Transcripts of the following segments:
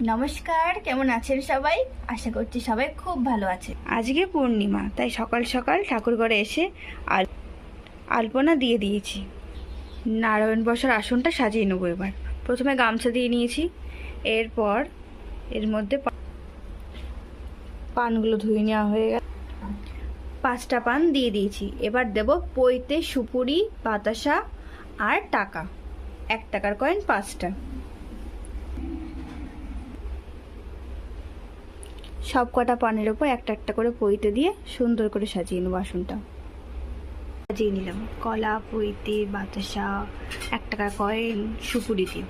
নমস্কার, কেমন আছেন সবাই? আশা করছি সবাই খুব ভালো আছে। আজকে পূর্ণিমা, তাই সকাল সকাল ঠাকুর ঘরে এসে আলপনা দিয়ে দিয়েছি। নারায়ণ বসার আসনটা সাজিয়ে নেবো। এবার প্রথমে গামছা দিয়ে নিয়েছি, এরপর এর মধ্যে পানগুলো ধুয়ে নেওয়া হয়ে গেল। 5টা পান দিয়ে দিয়েছি। এবার দেব পৈতে, সুপুরি, বাতাসা আর টাকা। 1 টাকার কয়েন 5টা। সব কটা পানের ওপর একটা একটা করে পৈতে দিয়ে সুন্দর করে সাজিয়ে নেবো আসনটা। সাজিয়ে নিলাম কলা, পৈতে, বাতাসা, 1 টাকার কয়েন, সুপুরি দিয়ে।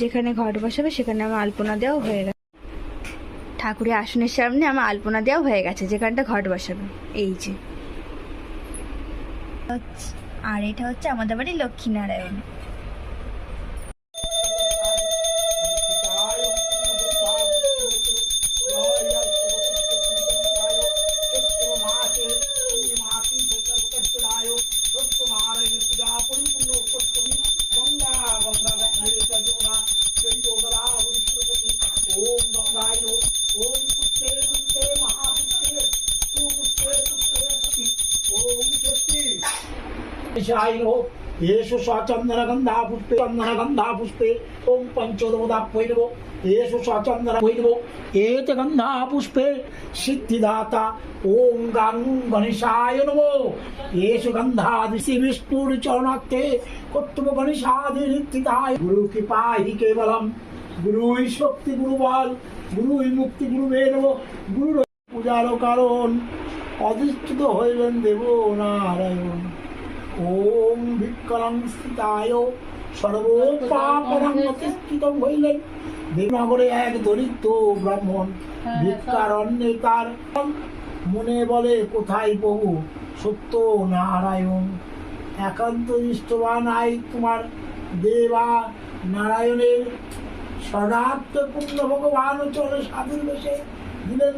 যেখানে ঘট বসাবে সেখানে আমার আলপনা দেওয়া হয়ে গেছে। ঠাকুরের আসনের সামনে আমার আলপনা দেওয়া হয়ে গেছে, যেখানটা ঘট বসাবে। এই যে, আর এটা হচ্ছে আমাদের বাড়ির লক্ষ্মীনারায়ণ। येषु स्वचंदनगंधा पुष्पे ओम पंचोदोदा भैरवो येषु स्वचंदन भैरवो एत गंधा पुष्पे सिद्धिदाता ओम गं गणेशाय नमो येषु गंधादि विष्णुर चरणार्थे कर्तव्य गणेशादि नित्याय गुरु कृपा हि केवलम गुरु शक्ति गुरु बल गुरु मुक्ति गुरु वेद गुरु पूजार कारण अधिष्ठित हইলেন দেব নারায়ণ। ओम भिक्करं स्थिताय सर्वोपापरं प्रतिष्ठितं হইলেন দেবনগরে এক দরিদ্র ব্রাহ্মণ। ভিক্ষারণ্যে তার মনে বলে কোথায় প্রভু সত্য নারায়ণ। একান্ত ইষ্টবান আই তোমার দেবা নারায়ণের শরণার্থ পূর্ণ ভগবান চলে সাধুর বেশে দিলেন